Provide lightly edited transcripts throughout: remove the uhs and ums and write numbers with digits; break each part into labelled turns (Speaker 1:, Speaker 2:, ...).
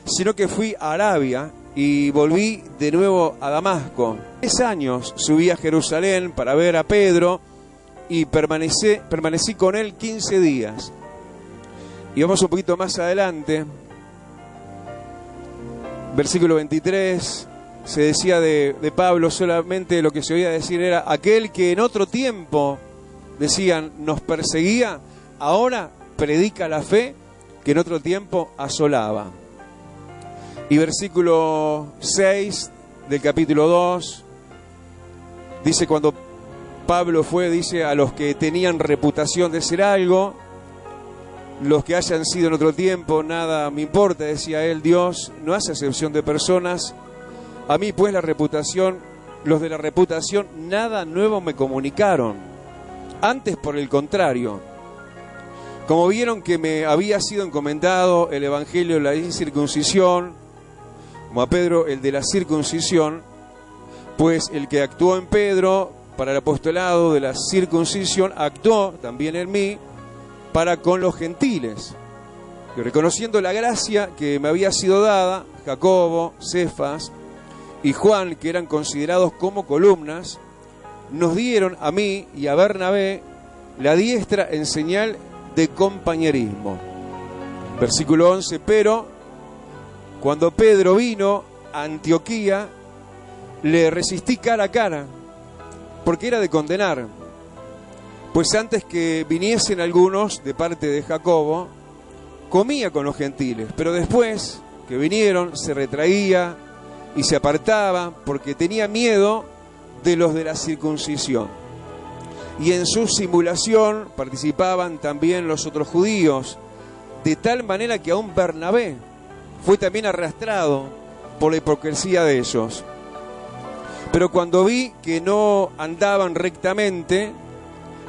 Speaker 1: sino que fui a Arabia y volví de nuevo a Damasco. 3 años subí a Jerusalén para ver a Pedro y permanecí con él 15 días. Y vamos un poquito más adelante, versículo 23, se decía de Pablo, solamente lo que se oía decir era: aquel que en otro tiempo, decían, nos perseguía, ahora predica la fe que en otro tiempo asolaba. Y versículo 6 del capítulo 2, dice, cuando Pablo fue, dice, a los que tenían reputación de ser algo, los que hayan sido en otro tiempo, nada me importa, decía él, Dios no hace excepción de personas. A mí pues los de la reputación, nada nuevo me comunicaron. Antes, por el contrario, como vieron que me había sido encomendado el evangelio de la incircuncisión, como a Pedro el de la circuncisión, pues el que actuó en Pedro para el apostolado de la circuncisión, actuó también en mí para con los gentiles. Y reconociendo la gracia que me había sido dada, Jacobo, Cefas y Juan, que eran considerados como columnas, nos dieron a mí y a Bernabé la diestra en señal de compañerismo. Versículo 11, pero cuando Pedro vino a Antioquía, le resistí cara a cara, porque era de condenar. Pues antes que viniesen algunos de parte de Jacobo, comía con los gentiles, pero después que vinieron se retraía y se apartaba porque tenía miedo de los de la circuncisión. Y en su simulación participaban también los otros judíos, de tal manera que aún Bernabé fue también arrastrado por la hipocresía de ellos. Pero cuando vi que no andaban rectamente,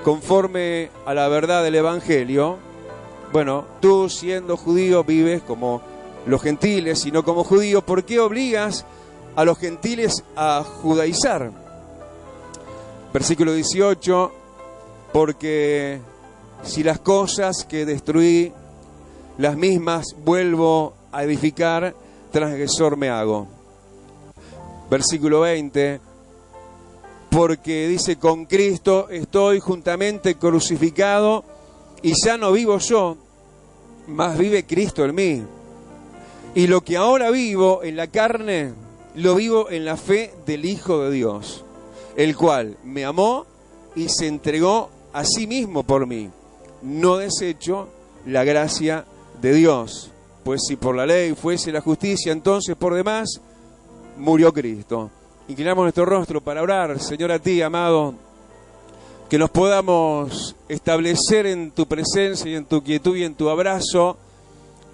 Speaker 1: conforme a la verdad del Evangelio, bueno, tú siendo judío vives como los gentiles y no como judíos, ¿por qué obligas a los gentiles a judaizar? Versículo 18, porque si las cosas que destruí, las mismas vuelvo a edificar, transgresor me hago. Versículo 20, porque dice, con Cristo estoy juntamente crucificado y ya no vivo yo, mas vive Cristo en mí. Y lo que ahora vivo en la carne, lo vivo en la fe del Hijo de Dios, el cual me amó y se entregó a sí mismo por mí. No desecho la gracia de Dios, pues si por la ley fuese la justicia, entonces por demás murió Cristo. Inclinamos nuestro rostro para orar, Señor, a ti, amado, que nos podamos establecer en tu presencia y en tu quietud y en tu abrazo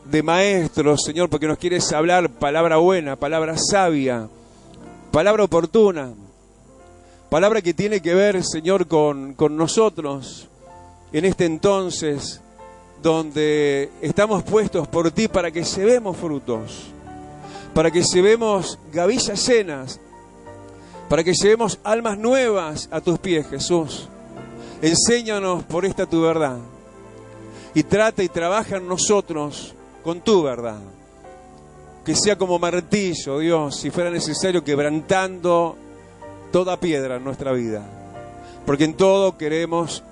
Speaker 1: de maestro, Señor, porque nos quieres hablar palabra buena, palabra sabia, palabra oportuna, palabra que tiene que ver, Señor, con nosotros en este entonces donde estamos puestos por ti para que llevemos frutos, para que llevemos gavillas llenas, para que llevemos almas nuevas a tus pies, Jesús. Enséñanos por esta tu verdad y trata y trabaja en nosotros con tu verdad. Que sea como martillo, Dios, si fuera necesario, quebrantando toda piedra en nuestra vida. Porque en todo queremos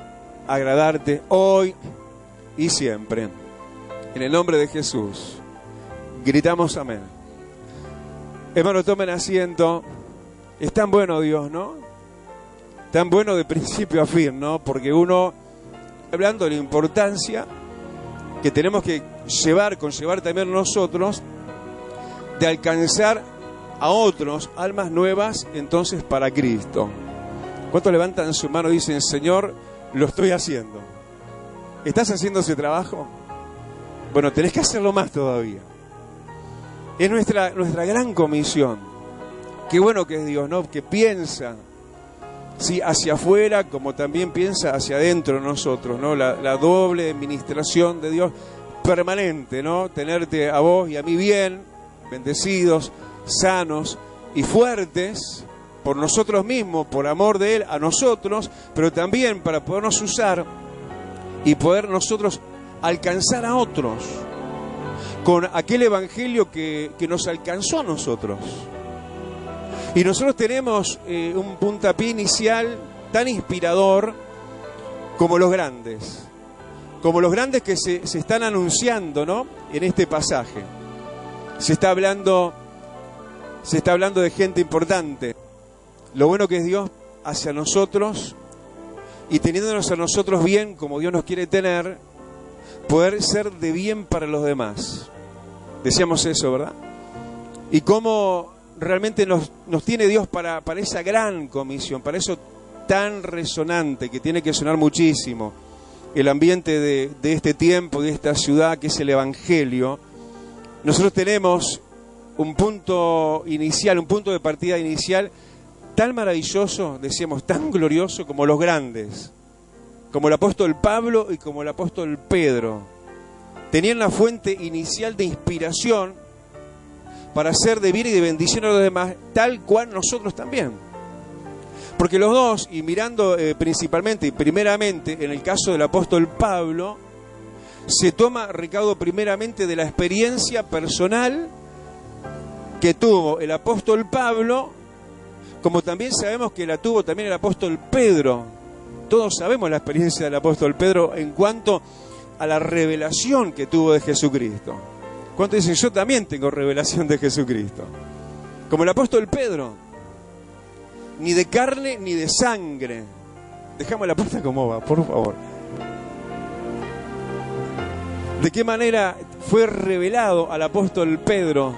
Speaker 1: agradarte hoy y siempre. En el nombre de Jesús gritamos amén. Hermanos, tomen asiento. Es tan bueno Dios, ¿no? Tan bueno de principio a fin, ¿no? Porque uno, hablando de la importancia que tenemos que conllevar también nosotros, de alcanzar a otros, almas nuevas, entonces para Cristo. ¿Cuántos levantan su mano y dicen, Señor, lo estoy haciendo? ¿Estás haciendo ese trabajo? Bueno, tenés que hacerlo más todavía. Es nuestra gran comisión. Qué bueno que es Dios, ¿no? Que piensa, sí, hacia afuera como también piensa hacia adentro de nosotros, ¿no? La doble administración de Dios permanente, ¿no? Tenerte a vos y a mí bien, bendecidos, sanos y fuertes por nosotros mismos, por amor de Él a nosotros, pero también para podernos usar y poder nosotros alcanzar a otros. con aquel evangelio que nos alcanzó a nosotros. Y nosotros tenemos un puntapié inicial tan inspirador como los grandes que se están anunciando, ¿no?, en este pasaje. Se está hablando de gente importante. Lo bueno que es Dios hacia nosotros, y teniéndonos a nosotros bien como Dios nos quiere tener, poder ser de bien para los demás. Decíamos eso, ¿verdad? Y cómo realmente nos tiene Dios para esa gran comisión, para eso tan resonante que tiene que sonar muchísimo el ambiente de este tiempo, de esta ciudad, que es el Evangelio. Nosotros tenemos un punto inicial, un punto de partida inicial tan maravilloso, decíamos, tan glorioso como los grandes, como el apóstol Pablo y como el apóstol Pedro. Tenían la fuente inicial de inspiración para hacer de bien y de bendición a los demás, tal cual nosotros también. Porque los dos, y mirando principalmente y primeramente en el caso del apóstol Pablo, se toma recaudo primeramente de la experiencia personal que tuvo el apóstol Pablo, como también sabemos que la tuvo también el apóstol Pedro. Todos sabemos la experiencia del apóstol Pedro en cuanto a la revelación que tuvo de Jesucristo. ¿Cuántos dicen, yo también tengo revelación de Jesucristo? Como el apóstol Pedro. Ni de carne ni de sangre. Dejamos la puerta como va, por favor. ¿De qué manera fue revelado al apóstol Pedro?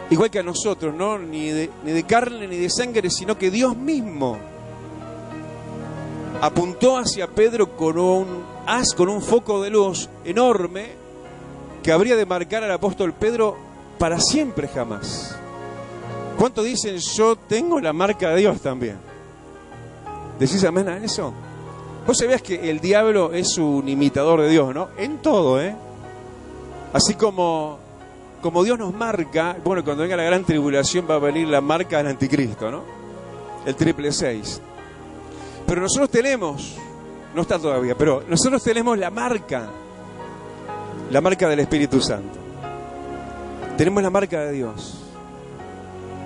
Speaker 1: Igual que a nosotros, ¿no? Ni de carne ni de sangre, sino que Dios mismo apuntó hacia Pedro con un haz, con un foco de luz enorme que habría de marcar al apóstol Pedro para siempre jamás. ¿Cuántos dicen, yo tengo la marca de Dios también? ¿Decís amén a eso? Vos sabías que el diablo es un imitador de Dios, ¿no? En todo, ¿eh? Así como Dios nos marca, bueno, cuando venga la gran tribulación va a venir la marca del anticristo, ¿no? El 666. Pero nosotros tenemos, no está todavía, pero nosotros tenemos la marca del Espíritu Santo. Tenemos la marca de Dios.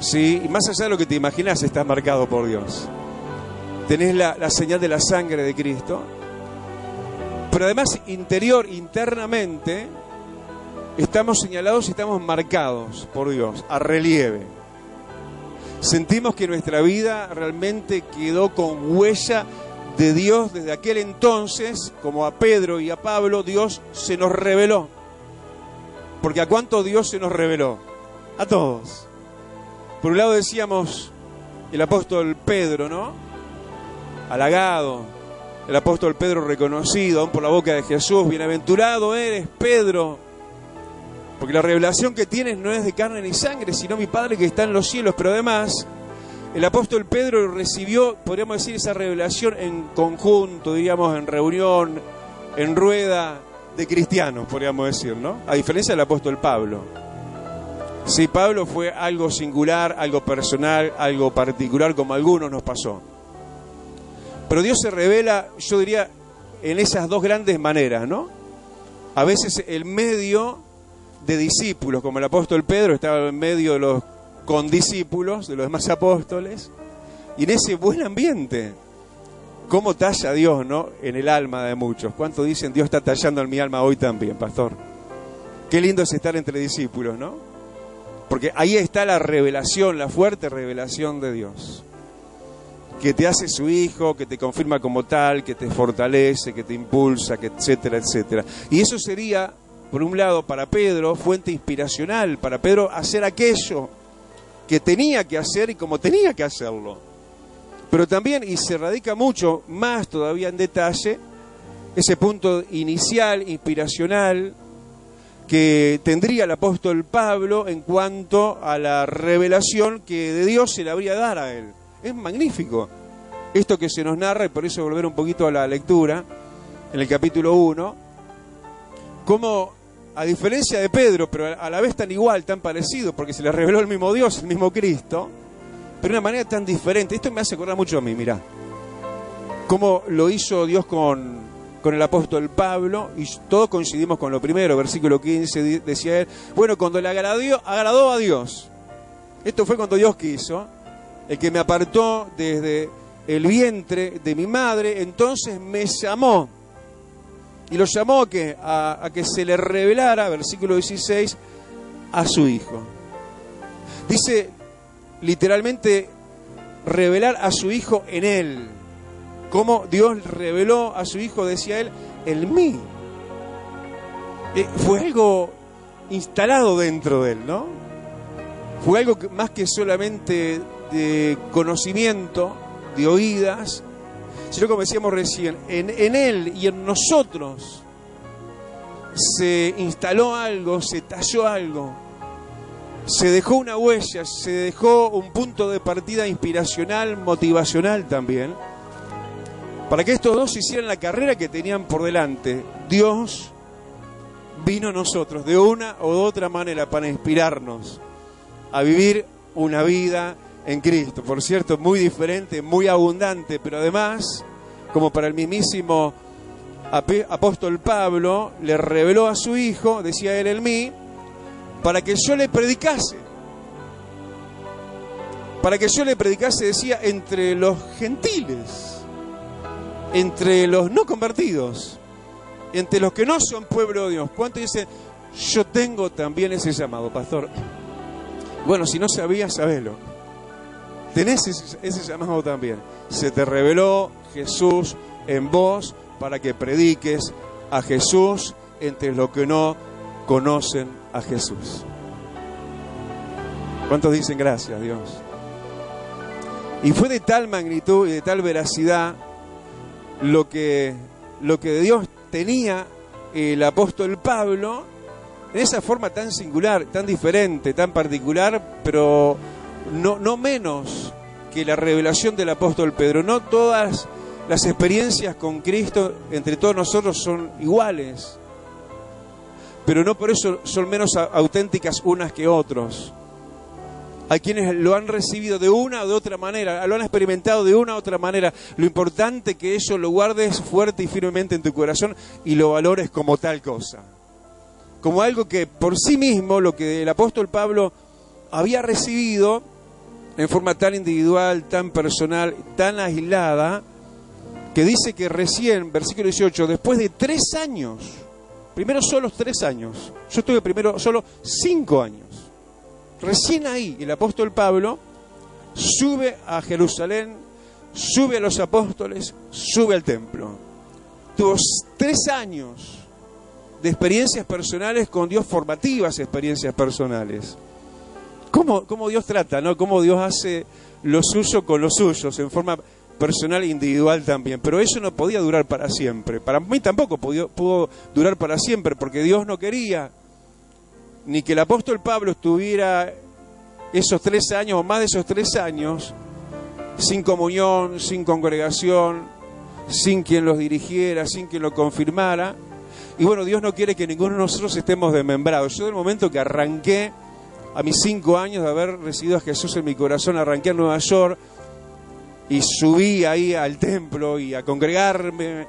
Speaker 1: Sí, y más allá de lo que te imaginas, estás marcado por Dios. Tenés la señal de la sangre de Cristo. Pero además, internamente, estamos señalados y estamos marcados por Dios, a relieve. Sentimos que nuestra vida realmente quedó con huella de Dios desde aquel entonces, como a Pedro y a Pablo, Dios se nos reveló. Porque ¿a cuánto Dios se nos reveló? A todos. Por un lado decíamos el apóstol Pedro, ¿no? Halagado, el apóstol Pedro reconocido aún por la boca de Jesús, bienaventurado eres, Pedro, porque la revelación que tienes no es de carne ni sangre, sino mi Padre que está en los cielos. Pero además, el apóstol Pedro recibió, podríamos decir, esa revelación en conjunto, diríamos, en reunión, en rueda de cristianos, podríamos decir, ¿no? A diferencia del apóstol Pablo. Sí, Pablo fue algo singular, algo personal, algo particular, como a algunos nos pasó. Pero Dios se revela, yo diría, en esas dos grandes maneras, ¿no? A veces el medio de discípulos, como el apóstol Pedro estaba en medio de los condiscípulos, de los demás apóstoles, y en ese buen ambiente, cómo talla Dios, ¿no?, en el alma de muchos. ¿Cuánto dicen, Dios está tallando en mi alma hoy también, pastor? Qué lindo es estar entre discípulos, ¿no? Porque ahí está la revelación, la fuerte revelación de Dios, que te hace su hijo, que te confirma como tal, que te fortalece, que te impulsa, que etcétera, etcétera. Y eso sería, por un lado, para Pedro, fuente inspiracional, para Pedro hacer aquello que tenía que hacer y como tenía que hacerlo. Pero también, y se radica mucho más todavía en detalle, ese punto inicial, inspiracional, que tendría el apóstol Pablo en cuanto a la revelación que de Dios se le habría dado a él. Es magnífico esto que se nos narra, y por eso volver un poquito a la lectura, en el capítulo 1, como a diferencia de Pedro, pero a la vez tan igual, tan parecido, porque se le reveló el mismo Dios, el mismo Cristo, pero de una manera tan diferente. Esto me hace acordar mucho a mí, mirá, cómo lo hizo Dios con con el apóstol Pablo, y todos coincidimos con lo primero. Versículo 15 decía él, bueno, cuando le agradó a Dios, esto fue cuando Dios quiso, el que me apartó desde el vientre de mi madre, entonces me llamó, y lo llamó a que se le revelara, versículo 16, a su Hijo. Dice literalmente revelar a su Hijo en él. Como Dios reveló a su Hijo, decía él, en mí. Fue algo instalado dentro de él, ¿no? Fue algo más que solamente de conocimiento, de oídas, sino, como decíamos recién, en él y en nosotros se instaló algo, se talló algo, se dejó una huella, se dejó un punto de partida inspiracional, motivacional también, para que estos dos hicieran la carrera que tenían por delante. Dios vino a nosotros de una o de otra manera para inspirarnos a vivir una vida en Cristo, por cierto, muy diferente, muy abundante, pero además, como para el mismísimo apóstol Pablo, le reveló a su Hijo, decía él en mí, para que yo le predicase. Para que yo le predicase, decía, entre los gentiles, entre los no convertidos, entre los que no son pueblo de Dios. ¿Cuántos dicen, yo tengo también ese llamado, pastor? Bueno, si no sabías, sabelo. Tenés ese llamado también. Se te reveló Jesús en vos para que prediques a Jesús entre los que no conocen a Jesús. ¿Cuántos dicen gracias, Dios? Y fue de tal magnitud y de tal veracidad lo que de Dios tenía el apóstol Pablo, en esa forma tan singular, tan diferente, tan particular, pero no menos que la revelación del apóstol Pedro. No todas las experiencias con Cristo entre todos nosotros son iguales, pero no por eso son menos auténticas unas que otros. Hay quienes lo han recibido de una o de otra manera, lo han experimentado de una u otra manera. Lo importante es que eso lo guardes fuerte y firmemente en tu corazón y lo valores como tal cosa, como algo que por sí mismo, lo que el apóstol Pablo había recibido en forma tan individual, tan personal, tan aislada, que dice que recién, versículo 18, después de 3 años, primero solo 3 años, yo estuve primero solo 5 años, recién ahí el apóstol Pablo sube a Jerusalén, sube a los apóstoles, sube al templo. Tuvo 3 años de experiencias personales con Dios, formativas experiencias personales. ¿Cómo Dios trata, ¿no? Cómo Dios hace lo suyo con los suyos, en forma personal e individual también. Pero eso no podía durar para siempre. Para mí tampoco pudo durar para siempre, porque Dios no quería ni que el apóstol Pablo estuviera esos 3 años o más de esos 3 años sin comunión, sin congregación, sin quien los dirigiera, sin quien lo confirmara. Y bueno, Dios no quiere que ninguno de nosotros estemos desmembrados. Yo, del momento que arranqué, a mis 5 años de haber recibido a Jesús en mi corazón, arranqué a Nueva York y subí ahí al templo y a congregarme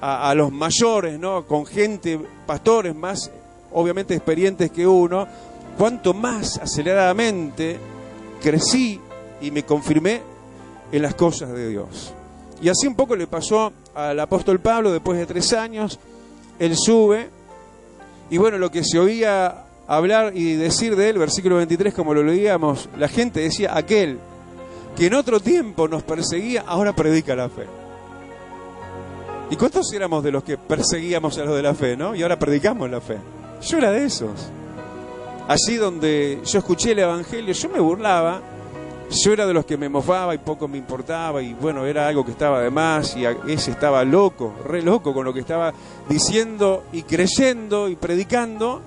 Speaker 1: a los mayores, ¿no? Con gente, pastores más obviamente experientes que uno. Cuanto más aceleradamente crecí y me confirmé en las cosas de Dios. Y así un poco le pasó al apóstol Pablo. Después de 3 años, él sube, y bueno, lo que se oía hablar y decir de él, versículo 23, como lo leíamos, la gente decía, aquel que en otro tiempo nos perseguía, ahora predica la fe. ¿Y cuántos éramos de los que perseguíamos a los de la fe, no? Y ahora predicamos la fe. Yo era de esos. Allí donde yo escuché el evangelio, yo me burlaba. Yo era de los que me mofaba y poco me importaba, y bueno, era algo que estaba de más, y ese estaba loco, re loco con lo que estaba diciendo y creyendo y predicando.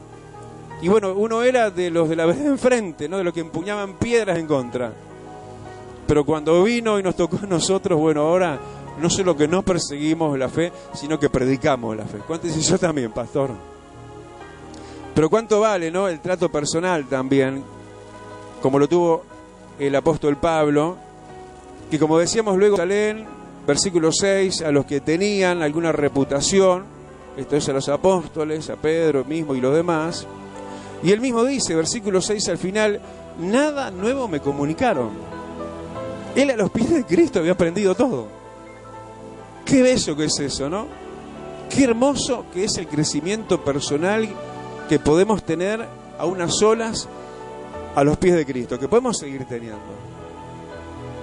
Speaker 1: Y bueno, uno era de los de la vereda enfrente, ¿no? De los que empuñaban piedras en contra. Pero cuando vino y nos tocó a nosotros, bueno, ahora no solo que no perseguimos la fe, sino que predicamos la fe. ¿Cuánto dice yo también, pastor? Pero cuánto vale, ¿no? El trato personal también, como lo tuvo el apóstol Pablo, que como decíamos luego, Jerusalén, versículo 6, a los que tenían alguna reputación, esto es a los apóstoles, a Pedro mismo y los demás. Y él mismo dice, versículo 6 al final, nada nuevo me comunicaron. Él a los pies de Cristo había aprendido todo. Qué bello que es eso, ¿no? Qué hermoso que es el crecimiento personal que podemos tener a unas solas a los pies de Cristo, que podemos seguir teniendo.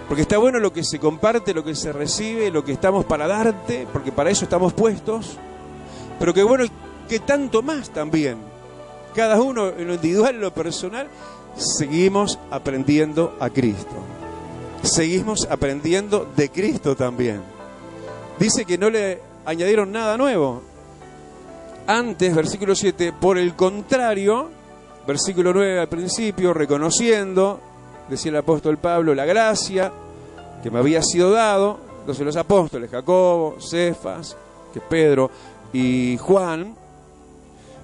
Speaker 1: Porque está bueno lo que se comparte, lo que se recibe, lo que estamos para darte, porque para eso estamos puestos. Pero qué bueno que tanto más también, cada uno en lo individual, en lo personal, seguimos aprendiendo a Cristo. Seguimos aprendiendo de Cristo también. Dice que no le añadieron nada nuevo. Antes, versículo 7, por el contrario, versículo 9 al principio, reconociendo, decía el apóstol Pablo, la gracia que me había sido dado. Entonces los apóstoles, Jacobo, Cefas, que Pedro y Juan,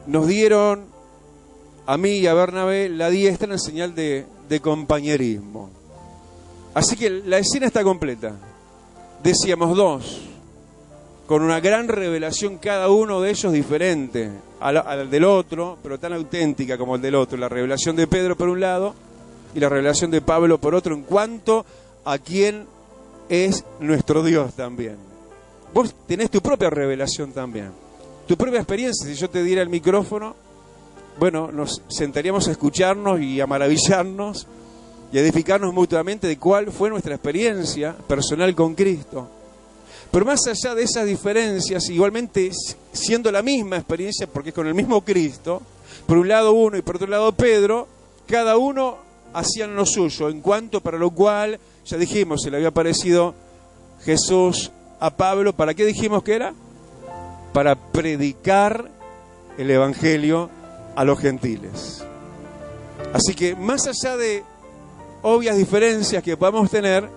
Speaker 1: nos dieron a mí y a Bernabé la diestra en señal de compañerismo. Así que la escena está completa. Decíamos dos, con una gran revelación cada uno de ellos diferente al del otro, pero tan auténtica como el del otro. La revelación de Pedro por un lado y la revelación de Pablo por otro, en cuanto a quién es nuestro Dios también. Vos tenés tu propia revelación también, tu propia experiencia. Si yo te diera el micrófono, bueno, nos sentaríamos a escucharnos y a maravillarnos y a edificarnos mutuamente de cuál fue nuestra experiencia personal con Cristo. Pero más allá de esas diferencias, igualmente siendo la misma experiencia, porque es con el mismo Cristo, por un lado uno y por otro lado Pedro, cada uno hacían lo suyo, en cuanto para lo cual, ya dijimos, se le había aparecido Jesús a Pablo. ¿Para qué dijimos que era? Para predicar el Evangelio a los gentiles. Así que más allá de obvias diferencias que podamos tener,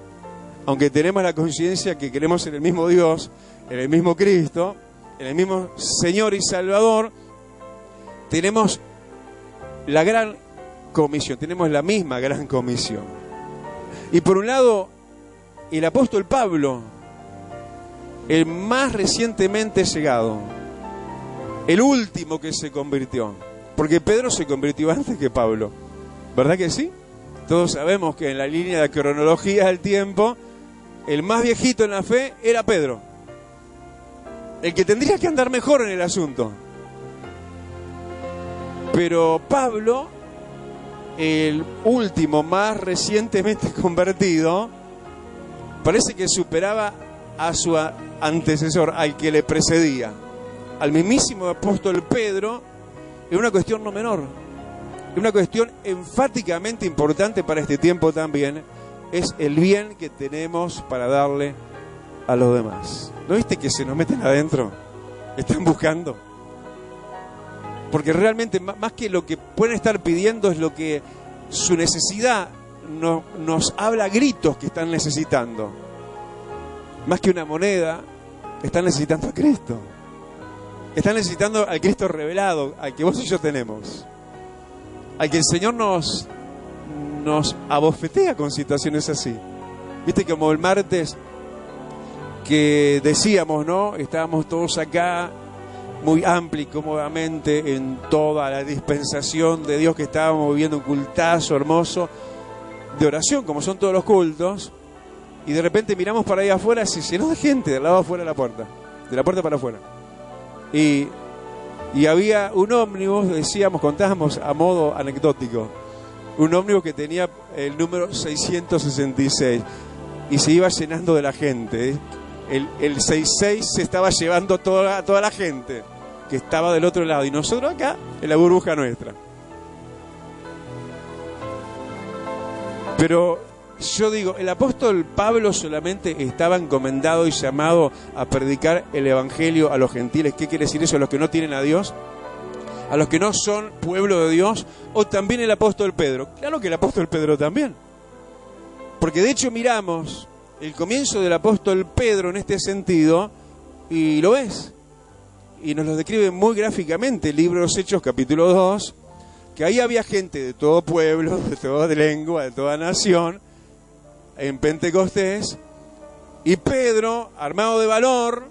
Speaker 1: aunque tenemos la conciencia que creemos en el mismo Dios, en el mismo Cristo, en el mismo Señor y Salvador, tenemos la gran comisión, tenemos la misma gran comisión. Y por un lado, el apóstol Pablo, el más recientemente llegado, el último que se convirtió, porque Pedro se convirtió antes que Pablo, ¿verdad que sí? Todos sabemos que en la línea de cronología del tiempo, el más viejito en la fe era Pedro, el que tendría que andar mejor en el asunto. Pero Pablo, el último más recientemente convertido, parece que superaba a su antecesor, al que le precedía, al mismísimo apóstol Pedro, en una cuestión no menor, en una cuestión enfáticamente importante para este tiempo también, es el bien que tenemos para darle a los demás. ¿No viste que se nos meten adentro? Están buscando. Porque realmente, más que lo que pueden estar pidiendo, es lo que su necesidad nos habla a gritos que están necesitando. Más que una moneda, están necesitando a Cristo. Están necesitando al Cristo revelado, al que vos y yo tenemos. Al que el Señor nos abofetea con situaciones así. Viste, como el martes que decíamos, ¿no? Estábamos todos acá, muy amplio y cómodamente, en toda la dispensación de Dios, que estábamos viviendo un cultazo hermoso de oración, como son todos los cultos, y de repente miramos para ahí afuera, se llenó de gente del lado afuera de la puerta para afuera. Y había un ómnibus, decíamos, contábamos a modo anecdótico, un ómnibus que tenía el número 666 y se iba llenando de la gente. El 66 se estaba llevando toda la gente que estaba del otro lado, y nosotros acá en la burbuja nuestra. Pero yo digo, el apóstol Pablo solamente estaba encomendado y llamado a predicar el Evangelio a los gentiles. ¿Qué quiere decir eso? A los que no tienen a Dios, a los que no son pueblo de Dios, o también el apóstol Pedro. Claro que el apóstol Pedro también, porque de hecho miramos el comienzo del apóstol Pedro en este sentido, y lo ves, y nos lo describe muy gráficamente el libro de los Hechos, capítulo 2, que ahí había gente de todo pueblo, de toda lengua, de toda nación, en Pentecostés, Y Pedro, armado de valor,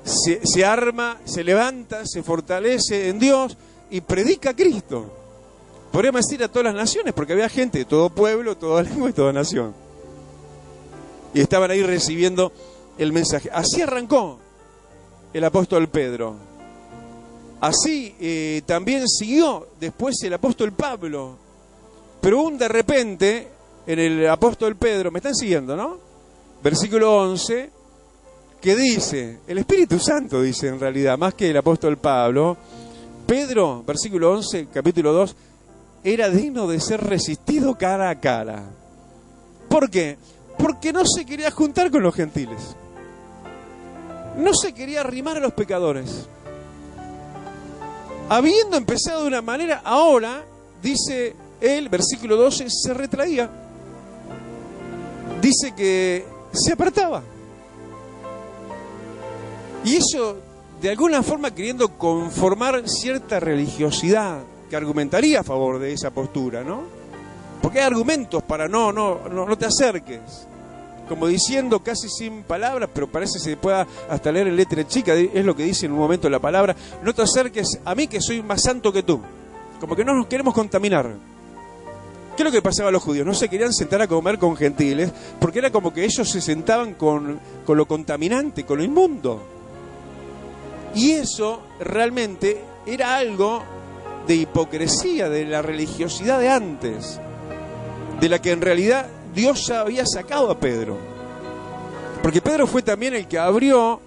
Speaker 1: se arma, se levanta, se fortalece en Dios y predica a Cristo. Podríamos decir a todas las naciones, porque había gente de todo pueblo, toda lengua y toda nación. Y estaban ahí recibiendo el mensaje. Así arrancó el apóstol Pedro. Así también siguió después el apóstol Pablo. Pero de repente, en el apóstol Pedro, me están siguiendo, ¿no? Versículo 11, que dice, el Espíritu Santo dice en realidad, más que el apóstol Pablo, Pedro, versículo 11, capítulo 2, era digno de ser resistido cara a cara. ¿Por qué? Porque no se quería juntar con los gentiles. No se quería arrimar a los pecadores. Habiendo empezado de una manera, ahora, dice él, versículo 12, se retraía. Dice que se apartaba. Y eso, de alguna forma, queriendo conformar cierta religiosidad que argumentaría a favor de esa postura, ¿no? Porque hay argumentos para no te acerques. Como diciendo casi sin palabras, pero parece que se pueda hasta leer en letra chica, es lo que dice en un momento la palabra, no te acerques a mí que soy más santo que tú. Como que no nos queremos contaminar. ¿Qué es lo que pasaba a los judíos? No se querían sentar a comer con gentiles, porque era como que ellos se sentaban con lo contaminante, con lo inmundo. Y eso realmente era algo de hipocresía, de la religiosidad de antes, de la que en realidad Dios ya había sacado a Pedro. Porque Pedro fue también el que abrió,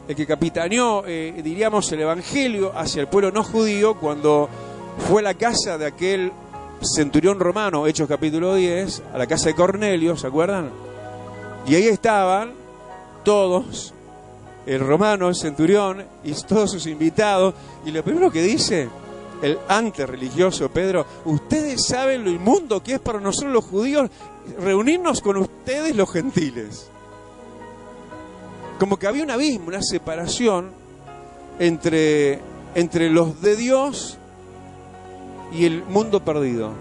Speaker 1: el que capitaneó, diríamos, el evangelio hacia el pueblo no judío cuando fue a la casa de aquel centurión romano, Hechos capítulo 10, a la casa de Cornelio, ¿se acuerdan? Y ahí estaban todos, el romano, el centurión y todos sus invitados, y lo primero que dice el antes religioso Pedro, ustedes saben lo inmundo que es para nosotros los judíos reunirnos con ustedes los gentiles. Como que había un abismo, una separación entre los de Dios y el mundo perdido.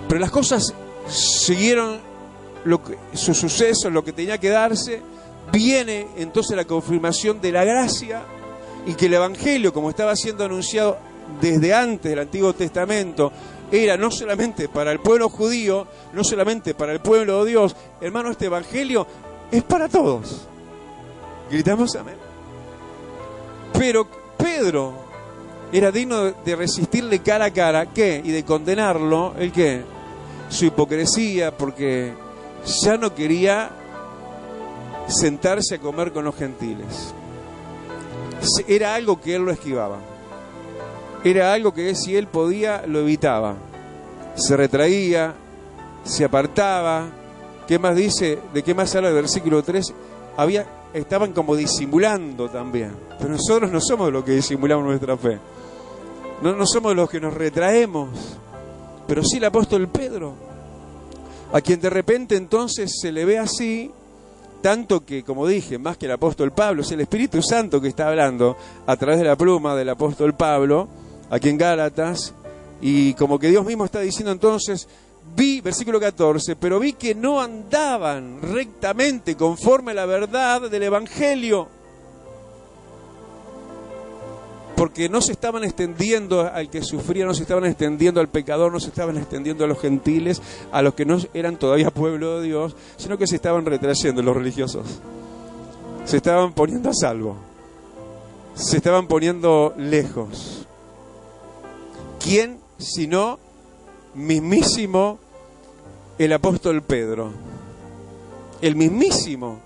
Speaker 1: Pero las cosas siguieron su suceso, lo que tenía que darse. Viene entonces la confirmación de la gracia y que el evangelio, como estaba siendo anunciado desde antes del Antiguo Testamento, era no solamente para el pueblo judío, no solamente para el pueblo de Dios. Hermano, este evangelio es para todos. Gritamos amén. Pero Pedro era digno de resistirle cara a cara, ¿qué? Y de condenarlo, ¿el qué? Su hipocresía, porque ya no quería sentarse a comer con los gentiles. Era algo que él lo esquivaba. Era algo que si él podía, lo evitaba. Se retraía, se apartaba. ¿Qué más dice? ¿De qué más habla el versículo 3? Estaban como disimulando también. Pero nosotros no somos los que disimulamos nuestra fe. No somos los que nos retraemos. Pero sí el apóstol Pedro, a quien de repente entonces se le ve así, tanto que, como dije, más que el apóstol Pablo, es el Espíritu Santo que está hablando a través de la pluma del apóstol Pablo, aquí en Gálatas, y como que Dios mismo está diciendo entonces, versículo 14, pero vi que no andaban rectamente conforme a la verdad del Evangelio, porque no se estaban extendiendo al que sufría, no se estaban extendiendo al pecador, no se estaban extendiendo a los gentiles, a los que no eran todavía pueblo de Dios, sino que se estaban retrayendo los religiosos. Se estaban poniendo a salvo. Se estaban poniendo lejos. ¿Quién sino mismísimo el apóstol Pedro? El mismísimo,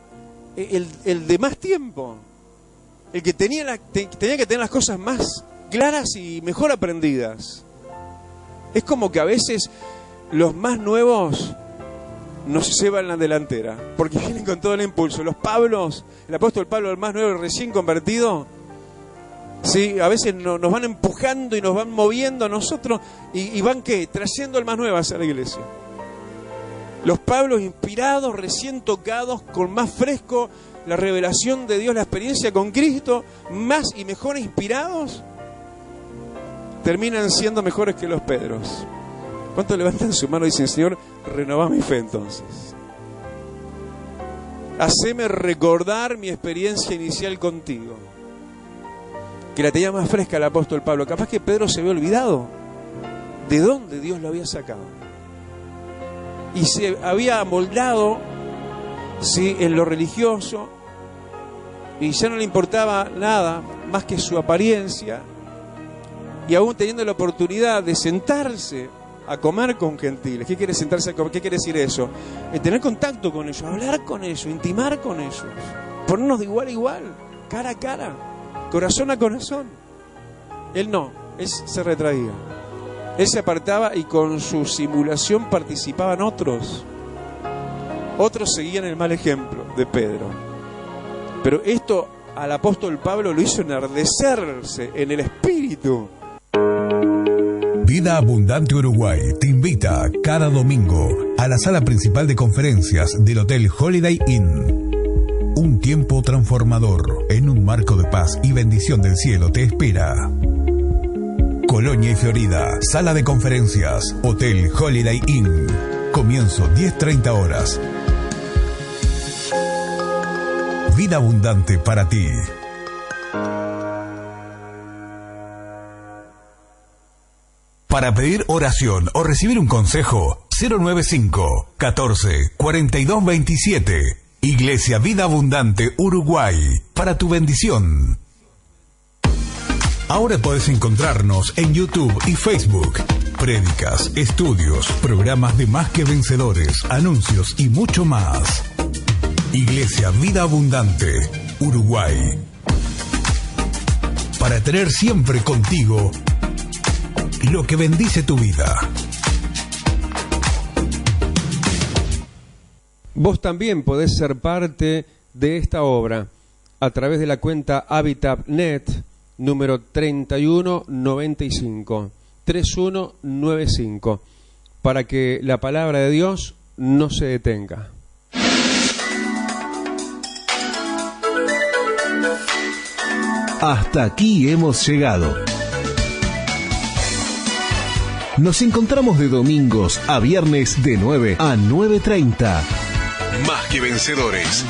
Speaker 1: el de más tiempo. El que tenía que tener las cosas más claras y mejor aprendidas. Es como que a veces los más nuevos nos llevan la delantera, porque vienen con todo el impulso. Los Pablos, el apóstol Pablo, el más nuevo, el recién convertido, sí, a veces nos van empujando y nos van moviendo a nosotros y van, ¿qué? Trayendo al más nuevo hacia la iglesia. Los Pablos inspirados, recién tocados, con más fresco la revelación de Dios, la experiencia con Cristo, más y mejor inspirados, terminan siendo mejores que los Pedros. ¿Cuántos levantan su mano y dicen, Señor, renová mi fe entonces? haceme recordar mi experiencia inicial contigo. Que la tenía más fresca el apóstol Pablo. Capaz que Pedro se había olvidado de dónde Dios lo había sacado. Y se había amoldado, ¿sí?, en lo religioso, y ya no le importaba nada más que su apariencia, y aún teniendo la oportunidad de sentarse a comer con gentiles. ¿Qué quiere sentarse a comer? ¿Qué quiere decir eso? Tener contacto con ellos, hablar con ellos, intimar con ellos, ponernos de igual a igual, cara a cara, corazón a corazón. Él no, él se retraía, él se apartaba, y con su simulación participaban otros. Otros seguían el mal ejemplo de Pedro. Pero esto al apóstol Pablo lo hizo enardecerse en el espíritu.
Speaker 2: Vida Abundante Uruguay te invita cada domingo a la sala principal de conferencias del Hotel Holiday Inn. Un tiempo transformador en un marco de paz y bendición del cielo te espera. Colonia y Florida, sala de conferencias, Hotel Holiday Inn. Comienzo 10:30 horas. Vida abundante para ti. Para pedir oración o recibir un consejo, 095 14 42 27. Iglesia Vida Abundante Uruguay, para tu bendición. Ahora podés encontrarnos en YouTube y Facebook. Prédicas, estudios, programas de Más que Vencedores, anuncios y mucho más. Iglesia Vida Abundante Uruguay, para tener siempre contigo lo que bendice tu vida.
Speaker 3: Vos también podés ser parte de esta obra a través de la cuenta HabitatNet número 3195, 3195, para que la palabra de Dios no se detenga.
Speaker 4: Hasta aquí hemos llegado. Nos encontramos de domingos a viernes de 9 a 9:30.
Speaker 2: Más que Vencedores.